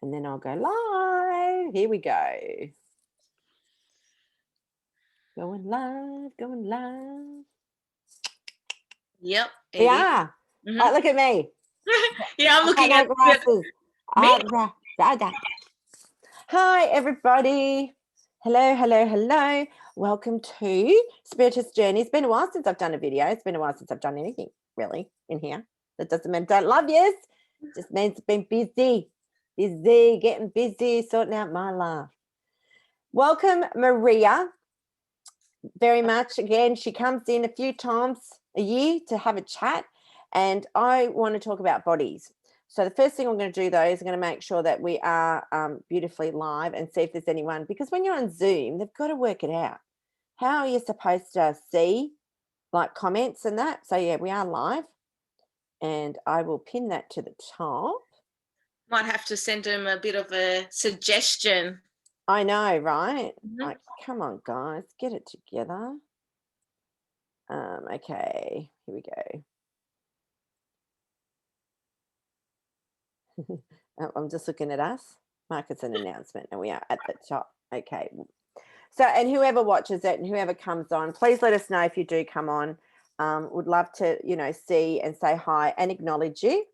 and then I'll go live. Here we go. Going live, going live. Yep. We are. Mm-hmm. Oh, look at me. Yeah, I'm looking at glasses. Me? Hi, everybody. Hello, hello, hello. Welcome to Spirituous Journey. It's been a while since I've done a video. It's been a while since I've done anything, really, in here. That doesn't mean don't love yous. It just means it's been busy, getting busy, sorting out my life. Welcome, Maria. Very much. Again, she comes in a few times a year to have a chat, and I want to talk about bodies. So the first thing I'm going to do, though, is I'm going to make sure that we are beautifully live and see if there's anyone, because when you're on Zoom, they've got to work it out. How are you supposed to see like comments and that? So yeah, we are live, and I will pin that to the top. Might have to send them a bit of a suggestion. I know, right? Mm-hmm. Like, come on, guys, get it together. Okay, here we go. I'm just looking at us. Mark, an announcement, and we are at the top. Okay. So, and whoever watches it and whoever comes on, please let us know if you do come on. Would love to, see and say hi and acknowledge you.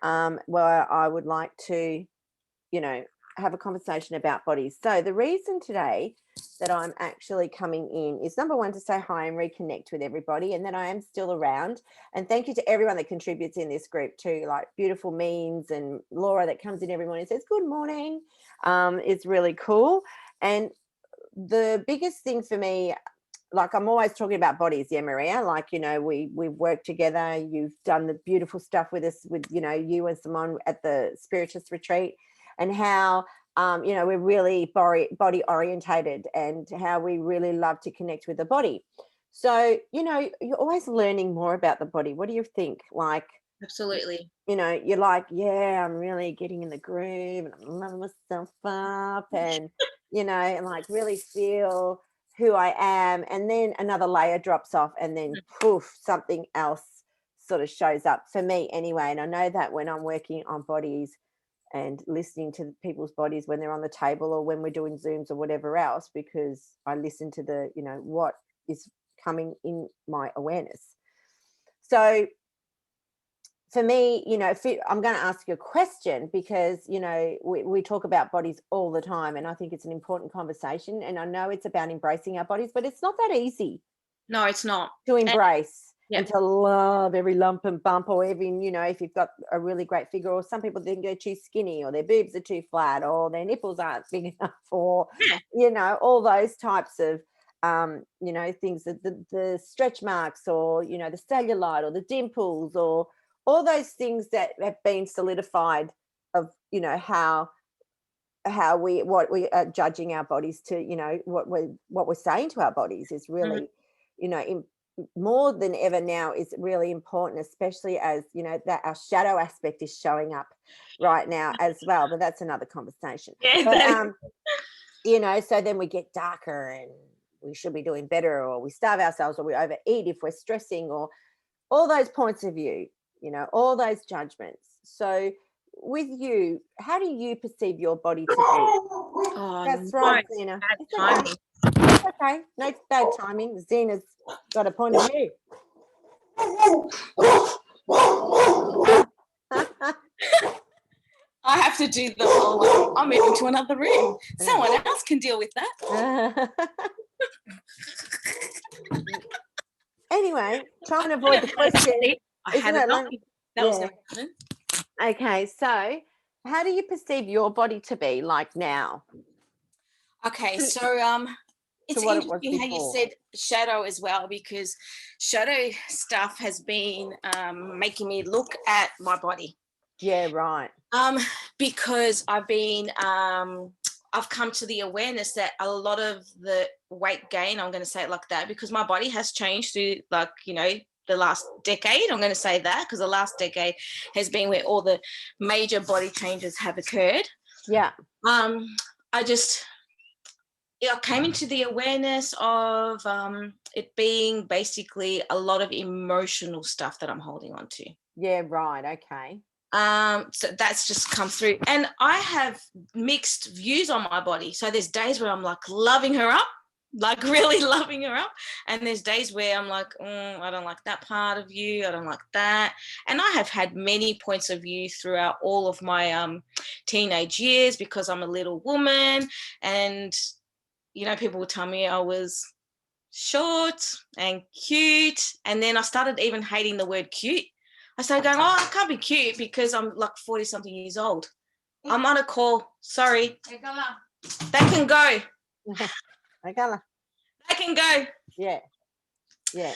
Where I would like to, have a conversation about bodies. So the reason today that I'm actually coming in is, number one, to say hi and reconnect with everybody, and that I am still around. And thank you to everyone that contributes in this group too, like beautiful memes and Laura that comes in every morning and says good morning. It's really cool. And the biggest thing for me, like I'm always talking about bodies, yeah, Maria, like, we've worked together. You've done the beautiful stuff with us, with, you and Simone at the Spirituous Retreat, and how, we're really body orientated, and how we really love to connect with the body. So, you're always learning more about the body. What do you think? Like, absolutely. You're like, yeah, I'm really getting in the groove and I'm loving myself up, and, and like really feel who I am. And then another layer drops off, and then poof, something else sort of shows up for me anyway. And I know that when I'm working on bodies and listening to people's bodies when they're on the table or when we're doing Zooms or whatever else, because I listen to the, what is coming in my awareness. So for me, I'm going to ask you a question, because, we talk about bodies all the time, and I think it's an important conversation. And I know it's about embracing our bodies, but it's not that easy. No, it's not. To embrace and to love every lump and bump, or even, if you've got a really great figure, or some people think they're too skinny, or their boobs are too flat, or their nipples aren't big enough, or, all those types of, things, that the stretch marks, or, the cellulite, or the dimples, or all those things that have been solidified of, how what we are judging our bodies to, what we're saying to our bodies is really, more than ever now is really important, especially as, that our shadow aspect is showing up right now as well. But that's another conversation. Yeah, but, so then we get darker, and we should be doing better, or we starve ourselves, or we overeat if we're stressing, or all those points of view, all those judgments. So with you, how do you perceive your body to be? Oh, that's right, Zena. It's okay. No, it's bad timing. Zena's got a point of view. I have to do the whole, I'm moving to another room. Someone else can deal with that. Anyway, try and avoid the question. I had it on. That was okay, so how do you perceive your body to be like now? Okay, so it's interesting how you said shadow as well, because shadow stuff has been making me look at my body. Yeah, right. Because I've come to the awareness that a lot of the weight gain, I'm going to say it like that, because my body has changed through, like, the last decade. I'm going to say that because the last decade has been where all the major body changes have occurred. Yeah. I came into the awareness of it being basically a lot of emotional stuff that I'm holding on to. Yeah, right. Okay. So that's just come through. And I have mixed views on my body. So there's days where I'm like loving her up, like really loving her up. And there's days where I'm like, I don't like that part of you. I don't like that. And I have had many points of view throughout all of my teenage years because I'm a little woman. And, you know, people would tell me I was short and cute. And then I started even hating the word cute. I started going, I can't be cute because I'm like 40 something years old. I'm on a call. Sorry. They can go. I gotta. They can go. Yeah. Yeah.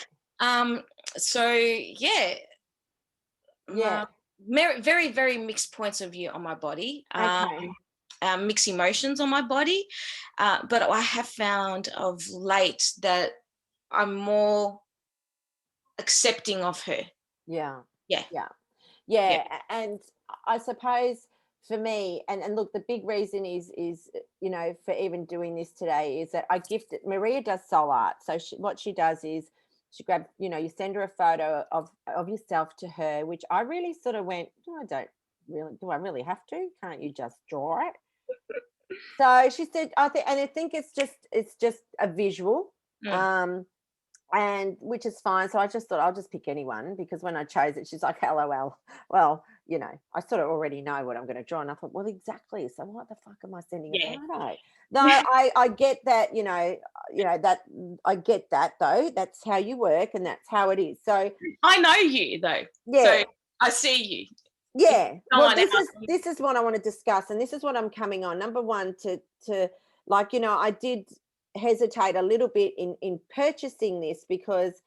So yeah. Yeah. Very, very mixed points of view on my body. Okay. Mixed emotions on my body. But I have found of late that I'm more accepting of her. Yeah. Yeah. Yeah. Yeah. And I suppose for me, and look, the big reason is you know, for even doing this today is that I gifted Maria does soul art. So what she does is she grabs, you know, you send her a photo of yourself to her, which I really sort of went, do I really have to? Can't you just draw it? So she said, I think it's just a visual. And which is fine. So I just thought I'll just pick anyone, because when I chose it, she's like, LOL. Well, you know, I sort of already know what I'm going to draw. And I thought, well, exactly. So what the fuck am I sending a photo? No, I get that, you know, that I get that though. That's how you work and that's how it is. So I know you though. Yeah. So I see you. Yeah. Well, this is what I want to discuss, and this is what I'm coming on. Number one, to like, you know, I did hesitate a little bit in purchasing this because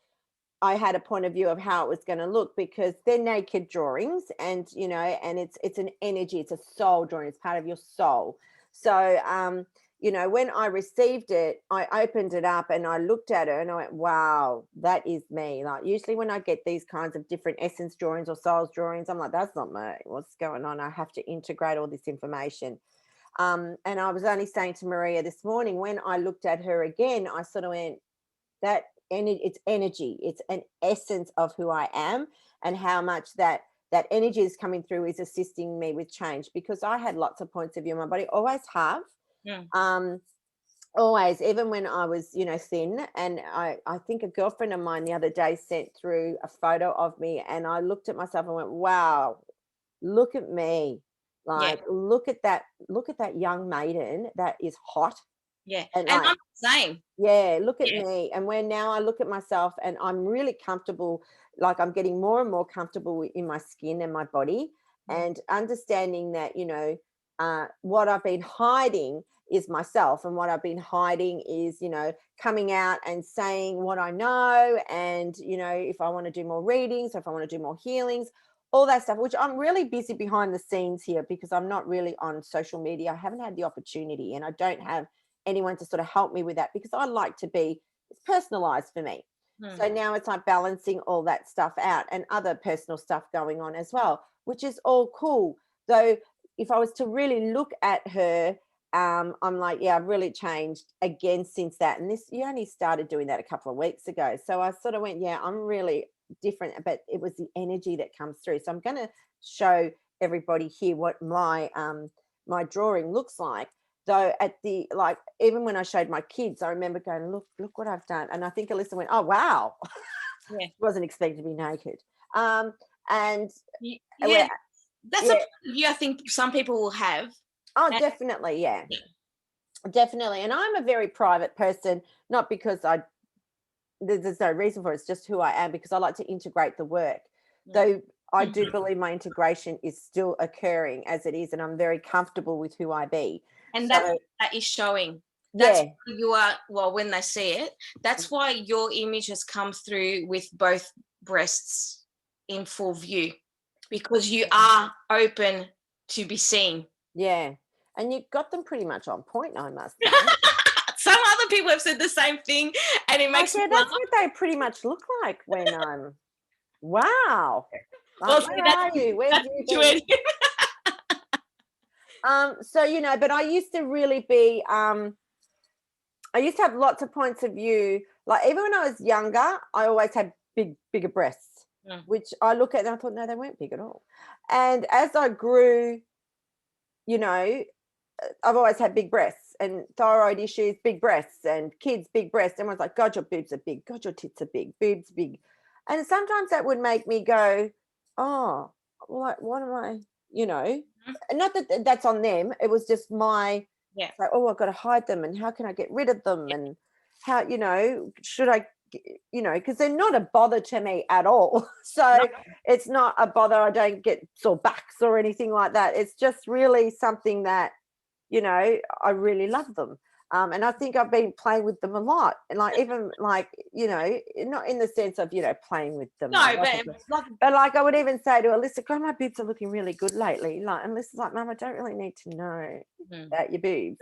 I had a point of view of how it was going to look, because they're naked drawings, and you know, and it's an energy, it's a soul drawing, it's part of your soul. So you know, when I received it, I opened it up and I looked at her and I went, wow, that is me. Like usually when I get these kinds of different essence drawings or souls drawings, I'm like, that's not me. What's going on? I have to integrate all this information. And I was only saying to Maria this morning, when I looked at her again, I sort of went, it's energy. It's an essence of who I am, and how much that energy is coming through is assisting me with change, because I had lots of points of view in my body, always have. Always, even when I was, you know, thin. And I think a girlfriend of mine the other day sent through a photo of me, and I looked at myself and went, wow, look at me. Like, look at that young maiden that is hot. Yeah. And I'm the same. Yeah, look at me. And when now I look at myself and I'm really comfortable, like I'm getting more and more comfortable in my skin and my body, and understanding that, you know, what I've been hiding is myself, and what I've been hiding is, you know, coming out and saying what I know. And, you know, if I want to do more readings, if I want to do more healings, all that stuff, which I'm really busy behind the scenes here, because I'm not really on social media. I haven't had the opportunity, and I don't have anyone to sort of help me with that, because I like to be, it's personalized for me. So now it's like balancing all that stuff out, and other personal stuff going on as well, which is all cool. Though if I was to really look at her, I'm like, yeah, I've really changed again since that. And you only started doing that a couple of weeks ago. So I sort of went, yeah, I'm really different, but it was the energy that comes through. So I'm going to show everybody here what my my drawing looks like. Though at the, like, even when I showed my kids, I remember going, look what I've done. And I think Alyssa went, oh, wow. Yeah. Wasn't expected to be naked. And that's a view I think some people will have. Oh, definitely. Yeah, definitely. And I'm a very private person, not because there's no reason for it. It's just who I am, because I like to integrate the work. Though I do believe my integration is still occurring as it is, and I'm very comfortable with who I be. And that is showing. That's why you are, well, when they see it, that's why your image has come through with both breasts in full view, because you are open to be seen. Yeah. And you got them pretty much on point, I must say. Some other people have said the same thing, and it makes me laugh. That's what they pretty much look like when I'm, wow. Well, where are you? Where's you? So, you know, but I used to really be, I used to have lots of points of view. Like even when I was younger, I always had bigger breasts. Mm. which I look at and I thought, no, they weren't big at all. And as I grew, you know, I've always had big breasts and thyroid issues, big breasts, and kids, big breasts. Everyone's like, God, your boobs are big. God, your tits are big. Boobs big. And sometimes that would make me go, oh, what am I, you know? Mhm. And not that that's on them. It was just my, Yeah. like, oh, I've got to hide them. And how can I get rid of them? Yeah. And how, should I, because they're not a bother to me at all. So No. it's not a bother. I don't get sore backs or anything like that. It's just really something that, I really love them. And I think I've been playing with them a lot. And like, even like, not in the sense of, playing with them. No, Like, but like, but like I would even say to Alyssa, God, my boobs are looking really good lately. Like, and Alyssa's like, Mum, I don't really need to know Mhm. about your boobs.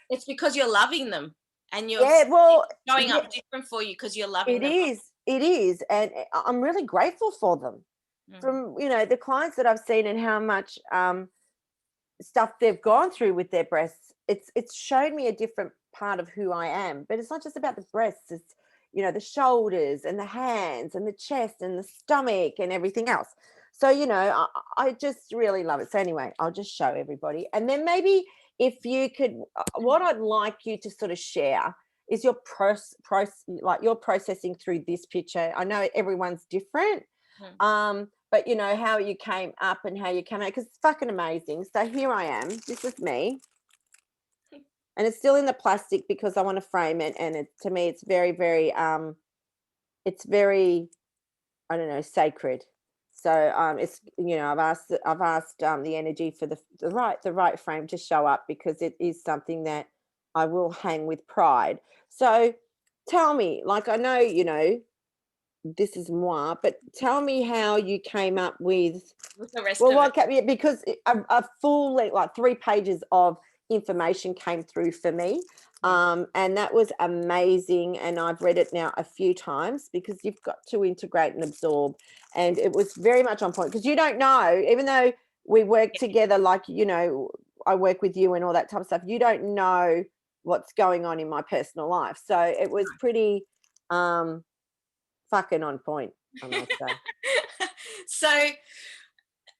It's because you're loving them and you're Yeah, well, showing yeah, up different for you because you're loving it them. is. It is. And I'm really grateful for them. Mm. From, the clients that I've seen and how much stuff they've gone through with their breasts, it's shown me a different part of who I am. But it's not just about the breasts, it's the shoulders and the hands and the chest and the stomach and everything else. So I just really love it. So anyway, I'll just show everybody, and then maybe if you could, what I'd like you to sort of share is your like your processing through this picture. I know everyone's different, Mm. but how you came up and how you came out, because it's fucking amazing. So here I am. This is me, and it's still in the plastic because I want to frame it. And to me, it's very, very, it's very, I don't know, sacred. So it's I've asked the energy for the right frame to show up, because it is something that I will hang with pride. So tell me, like, I know this is moi, but tell me how you came up with, With the rest well, of it. what kept me, because a full like 3 pages of information came through for me, and that was amazing. And I've read it now a few times, because you've got to integrate and absorb, and it was very much on point, because you don't know, even though we work together, like I work with you and all that type of stuff, you don't know what's going on in my personal life. So it was pretty fucking on point, I must say.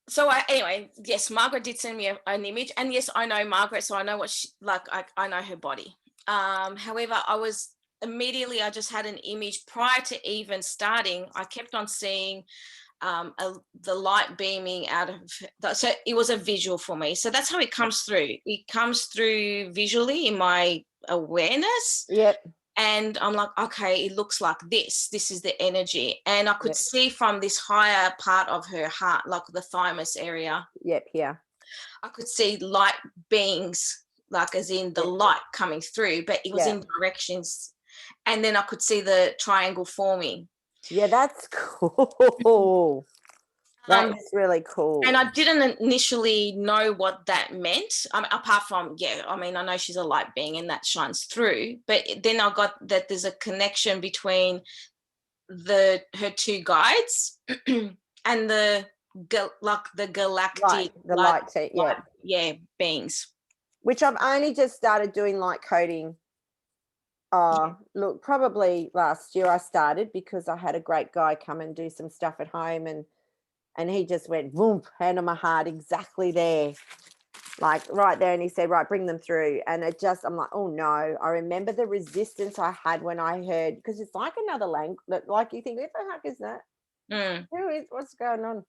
so anyway, yes, Margaret did send me an image, and yes, I know Margaret, so I know what she like. I know her body. However, I just had an image prior to even starting. I kept on seeing the light beaming out of, so it was a visual for me. So that's how it comes through. It comes through visually in my awareness. Yep. And I'm like, okay, it looks like this. This is the energy. And I could see from this higher part of her heart, like the thymus area. Yep. Here. I could see light beings, like as in the light coming through, but it was in directions. And then I could see the triangle forming. Yeah, that's cool. That is really cool. And I didn't initially know what that meant. Apart from, I know she's a light being and that shines through. But then I got that there's a connection between her two guides and the galactic light beings. Which I've only just started doing light coding. Look, probably last year I started, because I had a great guy come and do some stuff at home, and he just went boom, hand on my heart, exactly there, like right there. And he said, right, bring them through. And I'm like, oh no. I remember the resistance I had when I heard, because it's like another language, like you think, what the heck is that? What's going on?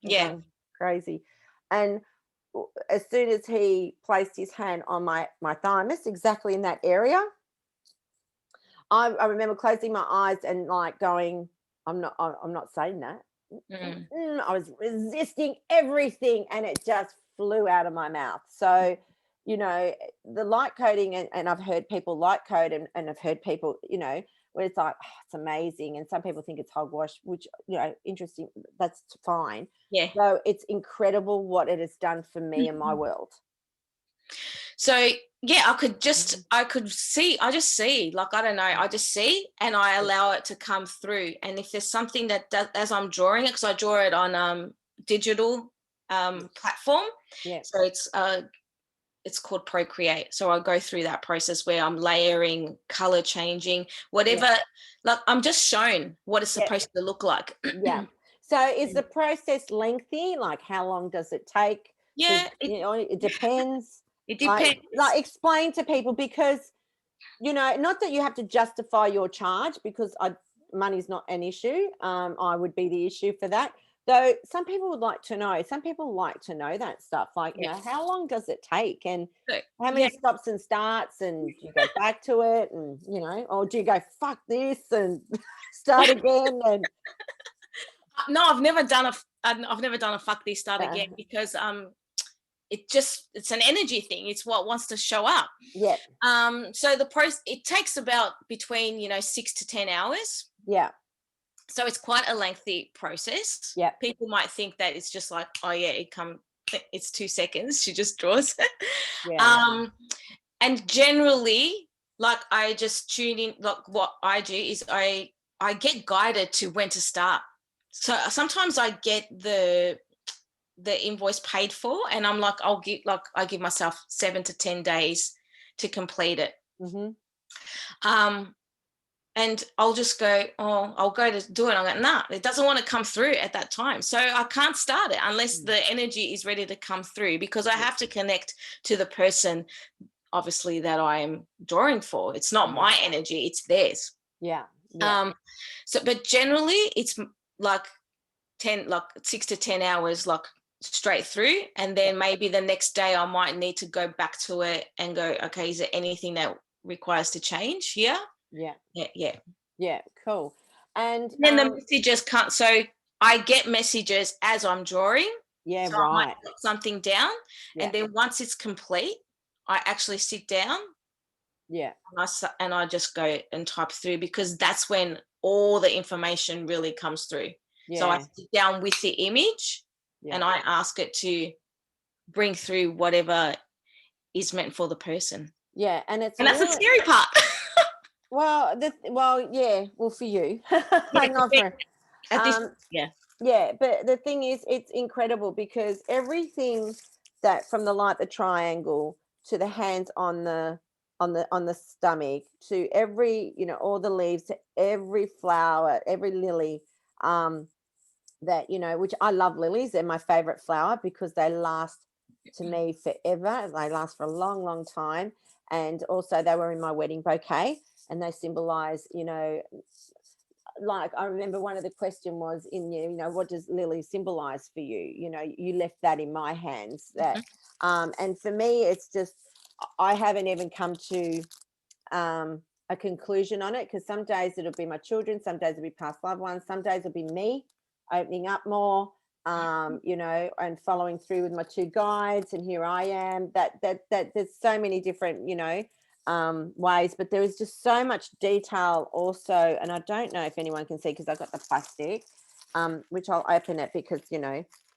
Yeah. Crazy. And as soon as he placed his hand on my thymus, exactly in that area, I remember closing my eyes and like going, I'm not saying that. I was resisting everything, and it just flew out of my mouth. So, the light coding, and I've heard people light code, and I've heard people, where it's like, oh, it's amazing. And some people think it's hogwash, which, interesting. That's fine. Yeah. So it's incredible what it has done for me in my world. So I just see, like, I don't know, I just see, and I allow it to come through. And if there's something that does, as I'm drawing it, because I draw it on digital platform, so it's called Procreate. So I go through that process where I'm layering, color changing, whatever. Like, I'm just shown what it's supposed to look like. Yeah. So is the process lengthy? Like how long does it take? Yeah, Because it depends. it Like, depends. explain to people, because not that you have to justify your charge, because money's not an issue. I would be the issue for that. Though some people would like to know. Some people like to know that stuff. Like, Yeah. how long does it take, and So, how yeah. many stops and starts, and do you go back to it, and or do you go fuck this and start again? And No, I've never done a fuck this start again, because it's an energy thing. It's what wants to show up. yeah, So it takes about between 6 to 10 hours. yeah, So it's quite a lengthy process. yeah, People might think that it's just like, oh yeah, it's 2 seconds. She just draws. yeah, And generally, like, I just tune in. Like, what I do is I get guided to when to start. So sometimes I get the invoice paid for, and I'm like, I give myself 7 to 10 days to complete it. mm-hmm. And I'll just go, I'll go to do it. I'm like, nah, it doesn't want to come through at that time. So I can't start it unless the energy is ready to come through, because I have to connect to the person, obviously, that I'm drawing for. It's not my energy, it's theirs. Yeah. But generally it's like 6 to 10 hours, like, straight through. And then maybe the next day I might need to go back to it and go, okay, is there anything that requires to change here? Yeah, cool. And then the messages can't. So I get messages as I'm drawing. Yeah, so I might right. put something down, and then once it's complete, I actually sit down. Yeah. And I just go and type through, because that's when all the information really comes through. So I sit down with the image, and I ask it to bring through whatever is meant for the person. Yeah, and that's the scary part. Well, for you. Not for At this, yeah, but the thing is, it's incredible, because everything that, from the light, the triangle, to the hands on the stomach, to every, all the leaves, to every flower, every lily, that, which I love lilies. They're my favorite flower, because they last to me forever. They last for a long, long time. And also they were in my wedding bouquet, and they symbolize, like, I remember one of the question was what does lily symbolize for you? You left that in my hands. That and for me, it's just, I haven't even come to a conclusion on it, because some days it'll be my children, some days it'll be past loved ones, some days it'll be me opening up more, and following through with my 2 guides, and here I am. That there's so many different ways, but there is just so much detail also. And I don't know if anyone can see, because I've got the plastic, which I'll open it, because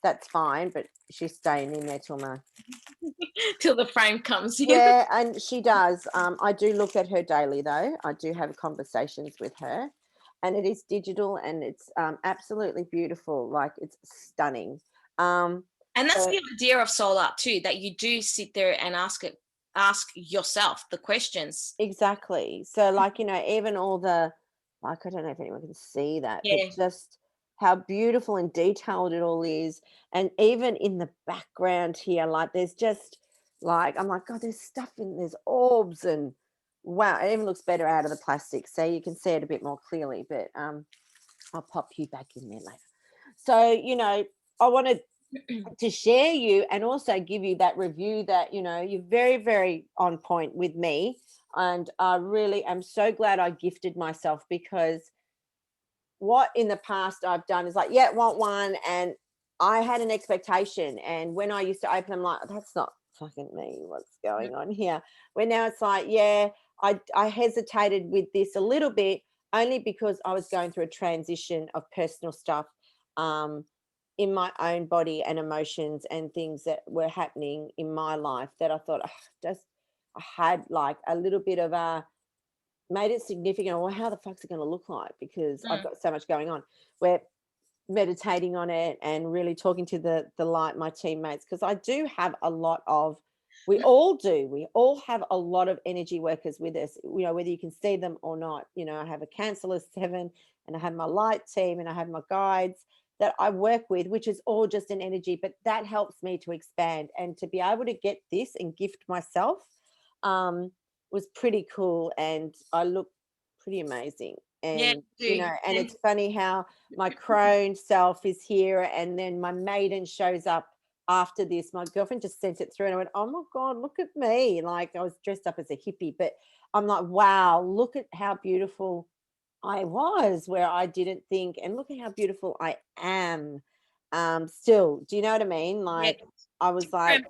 that's fine, but she's staying in there till the frame comes in. Yeah, and she does. I do look at her daily, though. I do have conversations with her, and it is digital, and it's absolutely beautiful. Like, it's stunning. And that's the idea of Soul Art too, that you do sit there and ask yourself the questions. Exactly. So, like, even all the, like, I don't know if anyone can see that, but just how beautiful and detailed it all is. And even in the background here, like, there's just, like, I'm like, God, there's orbs, and wow, it even looks better out of the plastic. So you can see it a bit more clearly, but I'll pop you back in there later. So, I wanted to share you, and also give you that review that, you're very, very on point with me. And I really am so glad I gifted myself, because what in the past I've done is like, want one. And I had an expectation. And when I used to open them, like, that's not fucking me. What's going on here? Where now it's like, I hesitated with this a little bit, only because I was going through a transition of personal stuff in my own body and emotions, and things that were happening in my life, that I thought, I had like a little bit of made it significant. Well, how the fuck's it going to look like? Because I've got so much going on. We're meditating on it, and really talking to the light, my teammates, because I do have a lot of, we all have a lot of energy workers with us, whether you can see them or not. I have a Cancer 7, and I have my light team, and I have my guides that I work with, which is all just an energy, but that helps me to expand and to be able to get this and gift myself was pretty cool. And I look pretty amazing. Yeah, And, do. you know, and And it's funny how my crone self is here and then my maiden shows up after this. My girlfriend just sent it through and I went, oh my God, look at me. Like I was dressed up as a hippie, but I'm like, wow, look at how beautiful I was where I didn't think, and look at how beautiful I am still. Do you know what I mean? yeah, Like I was like,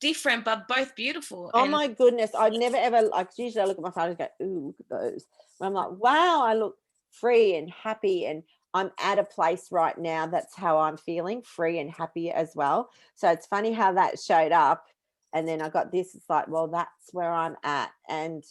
different, but both beautiful. oh And my goodness, I'd never ever like usually I look at my photos and go, ooh, look at those. But I'm like, wow, I look free and happy and I'm at a place right now that's how I'm feeling, free and happy as well. So it's funny how that showed up. And then I got this, it's like, well, that's where I'm at. And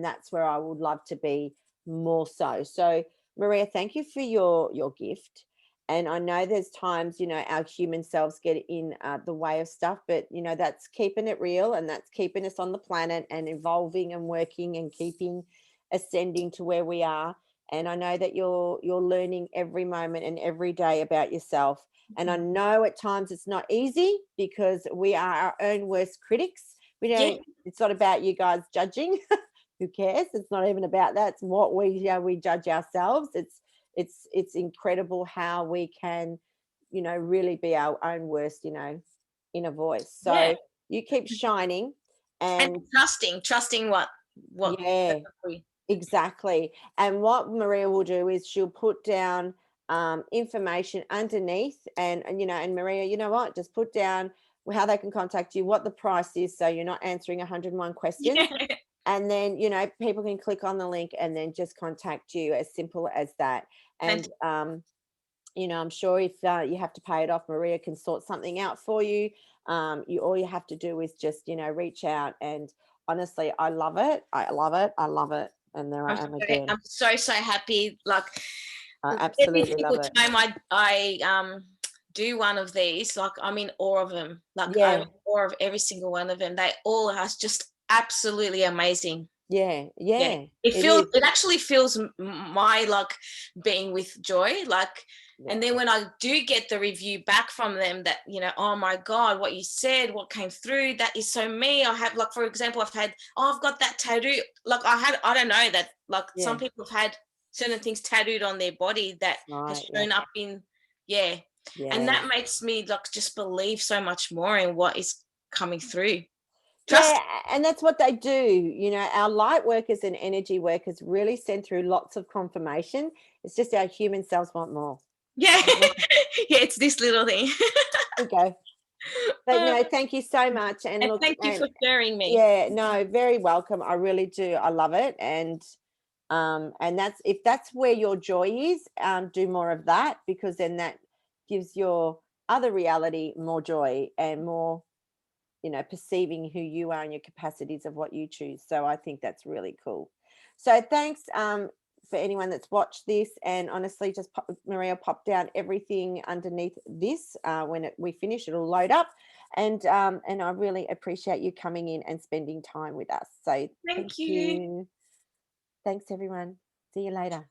that's where I would love to be more so. So Maria, thank you for your gift. And I know there's times, you know, our human selves get in the way of stuff, but, you know, that's keeping it real and that's keeping us on the planet and evolving and working and keeping ascending to where we are. And I know that you're learning every moment and every day about yourself. And I know at times it's not easy because we are our own worst critics. We yeah, don't, it's not about you guys judging. Who cares? It's not even about that. It's what we judge ourselves. It's incredible how we can, you know, really be our own worst, you know, inner voice. yeah. So you keep shining And and trusting what yeah, exactly. And what Maria will do is she'll put down information underneath and you know, and Maria, you know what, just put down how they can contact you, what the price is, so you're not answering 101 questions. yeah. And then, you know, people can click on the link and then just contact you, as simple as that. And you know, I'm sure if you have to pay it off, Maria can sort something out for you. You all you have to do is just, you know, reach out. And honestly, I love it. I love it. I love it. And there I am again. I'm so happy. Like I every absolutely love single it. time I do one of these, like I'm in awe of them. Like I'm Yeah, in awe of every single one of them. They all are just absolutely amazing. yeah, Yeah, yeah. It is. it actually feels my like being with joy. Like, Yeah, and then when I do get the review back from them that, you know, oh my God, what you said, what came through, that is so me. I have, like, for example, I've had, oh, I've got that tattoo. Like I don't know that, like yeah. some people have had certain things tattooed on their body that has Right. Yeah, shown up in, yeah. And yeah. that makes me like just believe so much more in what is coming through. Yeah, Trust. and that's what they do. You know, our light workers and energy workers really send through lots of confirmation. It's just our human selves want more. Yeah. There Yeah, it's this little thing. you go. But no, thank you so much. And And look, thank you and for sharing me. yeah, no, very welcome. I really do. I love it. And that's if that's where your joy is, do more of that, because then that gives your other reality more joy and more, you know, perceiving who you are and your capacities of what you choose. So I think that's really cool. So thanks for anyone that's watched this, and honestly just Maria pop down everything underneath this when we finish, it'll load up. And I really appreciate you coming in and spending time with us. So thank Thank you. you. Thanks everyone. See you later.